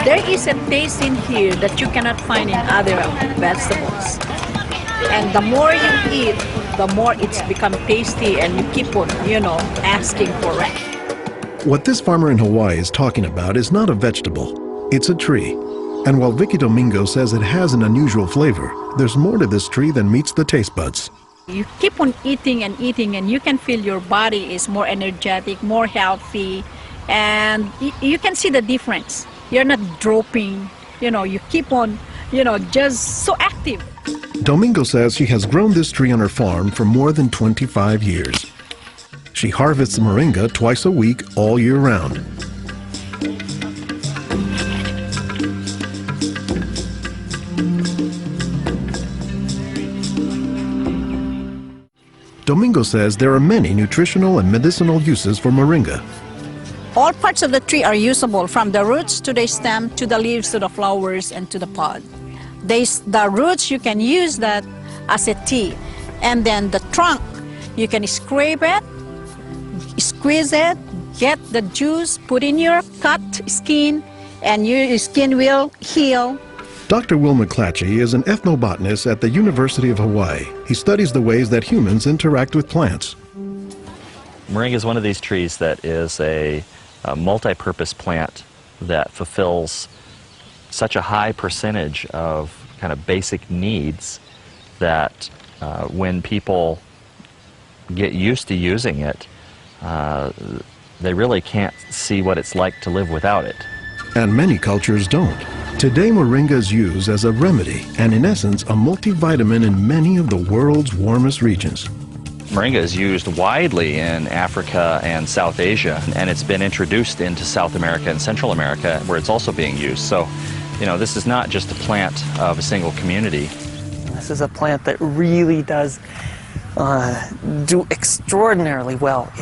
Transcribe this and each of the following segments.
There is a taste in here that you cannot find in other vegetables. And the more you eat, the more it's become tasty and you keep on, asking for it. What this farmer in Hawaii is talking about is not a vegetable, it's a tree. And while Vicky Domingo says it has an unusual flavor, there's more to this tree than meets the taste buds. You keep on eating and eating and you can feel your body is more energetic, more healthy, and you can see the difference. You're not dropping, you keep on, just so active. Domingo says she has grown this tree on her farm for more than 25 years. She harvests moringa twice a week all year round. Domingo says there are many nutritional and medicinal uses for moringa. All parts of the tree are usable, from the roots to the stem, to the leaves, to the flowers, and to the pod. The roots, you can use that as a tea. And then the trunk, you can scrape it, squeeze it, get the juice, put in your cut skin, and your skin will heal. Dr. Will McClatchy is an ethnobotanist at the University of Hawaii. He studies the ways that humans interact with plants. Moringa is one of these trees that is a multi-purpose plant that fulfills such a high percentage of kind of basic needs that when people get used to using it, they really can't see what it's like to live without it. And many cultures don't. Today, moringa is used as a remedy and, in essence, a multivitamin in many of the world's warmest regions. Moringa is used widely in Africa and South Asia, and it's been introduced into South America and Central America, where it's also being used. So, this is not just a plant of a single community. This is a plant that really does do extraordinarily well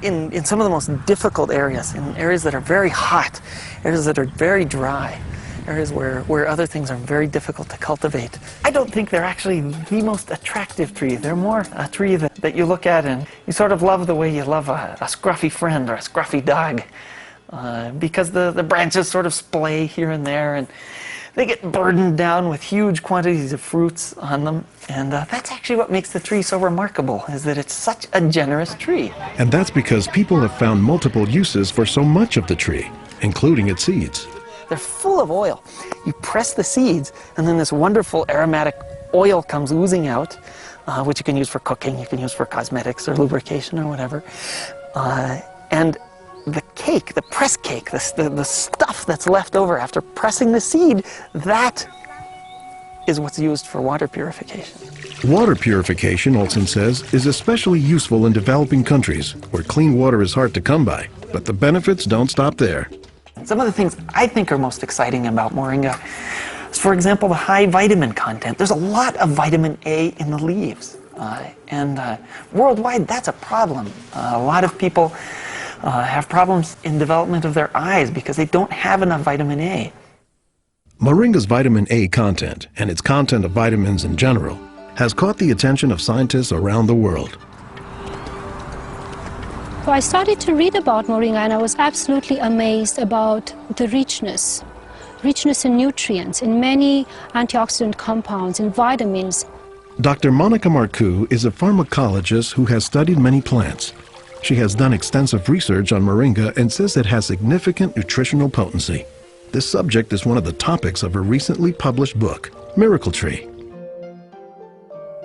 in some of the most difficult areas, in areas that are very hot, areas that are very dry, areas where other things are very difficult to cultivate. I don't think they're actually the most attractive tree. They're more a tree that you look at and you sort of love the way you love a scruffy friend or a scruffy dog, because the branches sort of splay here and there, and they get burdened down with huge quantities of fruits on them. And that's actually what makes the tree so remarkable, is that it's such a generous tree. And that's because people have found multiple uses for so much of the tree, including its seeds. They're full of oil. You press the seeds, and then this wonderful aromatic oil comes oozing out, which you can use for cooking, you can use for cosmetics or lubrication or whatever. And the cake, the press cake, the stuff that's left over after pressing the seed, that is what's used for water purification. Water purification, Olson says, is especially useful in developing countries where clean water is hard to come by. But the benefits don't stop there. Some of the things I think are most exciting about moringa is, for example, the high vitamin content. There's a lot of vitamin A in the leaves. And worldwide, that's a problem. A lot of people have problems in development of their eyes because they don't have enough vitamin A. Moringa's vitamin A content, and its content of vitamins in general, has caught the attention of scientists around the world. So I started to read about moringa, and I was absolutely amazed about the richness in nutrients, in many antioxidant compounds, in vitamins. Dr. Monica Marcoux is a pharmacologist who has studied many plants. She has done extensive research on moringa and says it has significant nutritional potency. This subject is one of the topics of her recently published book, Miracle Tree.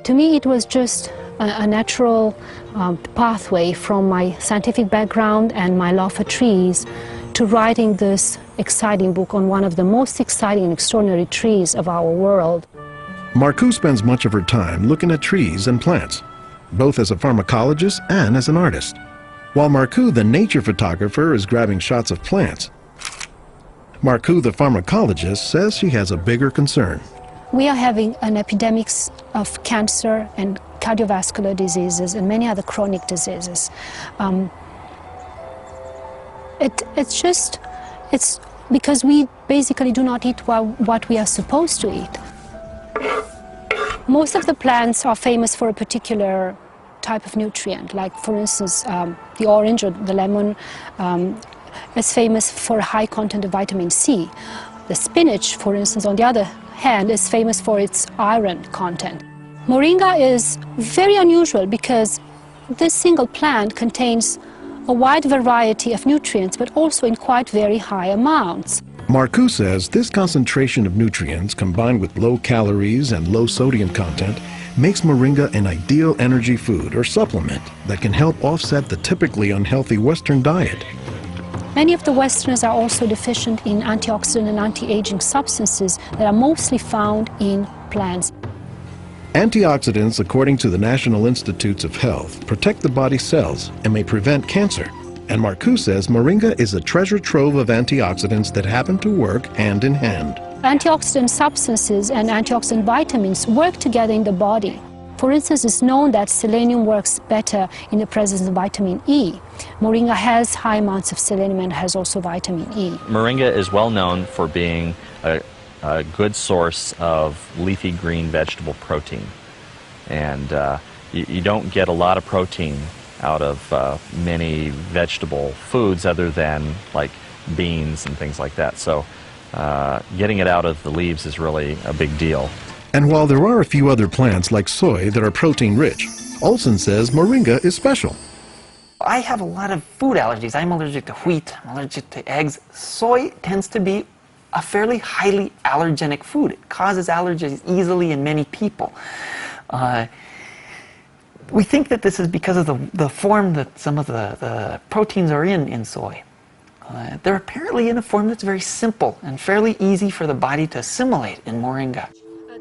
To me, it was just a natural pathway from my scientific background and my love for trees to writing this exciting book on one of the most exciting and extraordinary trees of our world. Marcoux spends much of her time looking at trees and plants, both as a pharmacologist and as an artist. While Marcoux, the nature photographer, is grabbing shots of plants, Marcoux, the pharmacologist, says she has a bigger concern. We are having an epidemic of cancer and cardiovascular diseases and many other chronic diseases. It's because we basically do not eat what we are supposed to eat. Most of the plants are famous for a particular type of nutrient, like for instance the orange or the lemon is famous for a high content of vitamin C. The spinach, for instance, on the other hand, is famous for its iron content. Moringa is very unusual because this single plant contains a wide variety of nutrients, but also in quite very high amounts. Marcoux says this concentration of nutrients combined with low calories and low sodium content makes moringa an ideal energy food or supplement that can help offset the typically unhealthy Western diet. Many of the Westerners are also deficient in antioxidant and anti-aging substances that are mostly found in plants. Antioxidants, according to the National Institutes of Health, protect the body's cells and may prevent cancer. And Marcoux says moringa is a treasure trove of antioxidants that happen to work hand in hand. Antioxidant substances and antioxidant vitamins work together in the body. For instance, it's known that selenium works better in the presence of vitamin E. Moringa has high amounts of selenium and has also vitamin E. Moringa is well known for being a good source of leafy green vegetable protein. And you don't get a lot of protein out of many vegetable foods other than like beans and things like that. So getting it out of the leaves is really a big deal. And while there are a few other plants like soy that are protein rich, Olson says moringa is special. I have a lot of food allergies. I'm allergic to wheat, I'm allergic to eggs. Soy tends to be a fairly highly allergenic food. It causes allergies easily in many people. We think that this is because of the form that some of the proteins are in soy. They're apparently in a form that's very simple and fairly easy for the body to assimilate in moringa.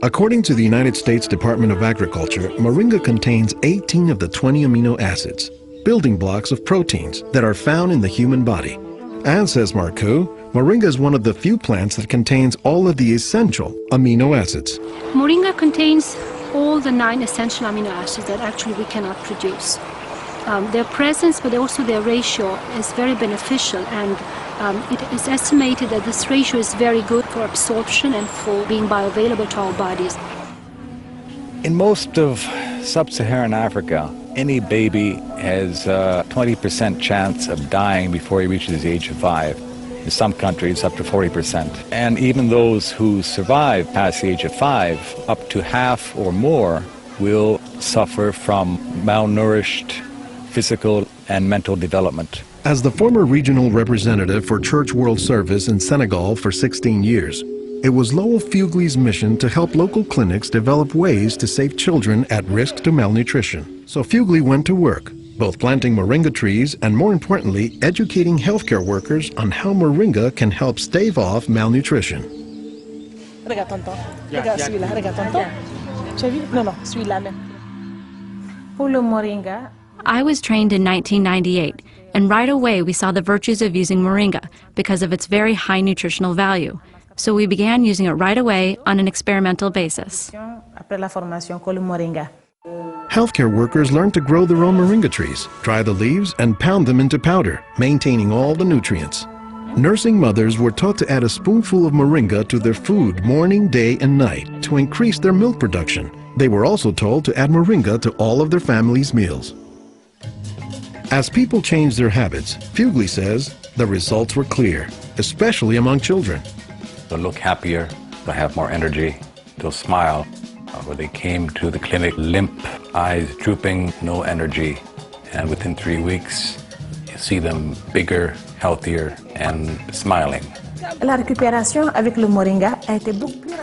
According to the United States Department of Agriculture, moringa contains 18 of the 20 amino acids, building blocks of proteins that are found in the human body. And says Marcoux, moringa is one of the few plants that contains all of the essential amino acids. Moringa contains all the 9 essential amino acids that actually we cannot produce. Their presence, but also their ratio, is very beneficial, and it is estimated that this ratio is very good for absorption and for being bioavailable to our bodies. In most of sub-Saharan Africa, any baby has a 20% chance of dying before he reaches the age of 5. In some countries, up to 40%. And even those who survive past the age of 5, up to half or more will suffer from malnourished physical and mental development. As the former regional representative for Church World Service in Senegal for 16 years, it was Lowell Fugley's mission to help local clinics develop ways to save children at risk to malnutrition. So Fugley went to work, both planting moringa trees and, more importantly, educating healthcare workers on how moringa can help stave off malnutrition. I was trained in 1998, and right away we saw the virtues of using moringa because of its very high nutritional value. So we began using it right away on an experimental basis. Healthcare workers learned to grow their own moringa trees, dry the leaves, and pound them into powder, maintaining all the nutrients. Nursing mothers were taught to add a spoonful of moringa to their food morning, day, and night to increase their milk production. They were also told to add moringa to all of their family's meals. As people changed their habits, Fugley says the results were clear, especially among children. They'll look happier, they'll have more energy, they'll smile. When they came to the clinic, limp, eyes drooping, no energy. And within 3 weeks, you see them bigger, healthier, and smiling.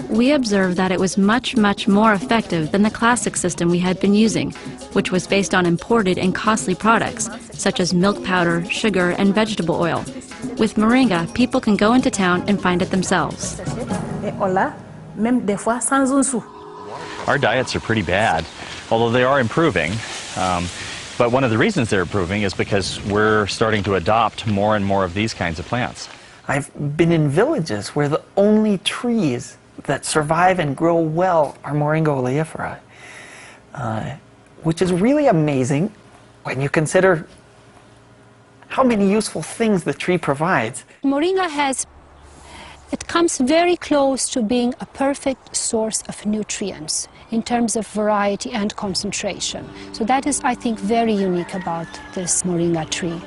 We observed that it was much more effective than the classic system we had been using, which was based on imported and costly products, such as milk powder, sugar, and vegetable oil. With moringa, people can go into town and find it themselves. Our diets are pretty bad, although they are improving. But one of the reasons they're improving is because we're starting to adopt more and more of these kinds of plants. I've been in villages where the only trees that survive and grow well are Moringa oleifera, which is really amazing when you consider how many useful things the tree provides. Moringa it comes very close to being a perfect source of nutrients in terms of variety and concentration. So that is, I think, very unique about this moringa tree.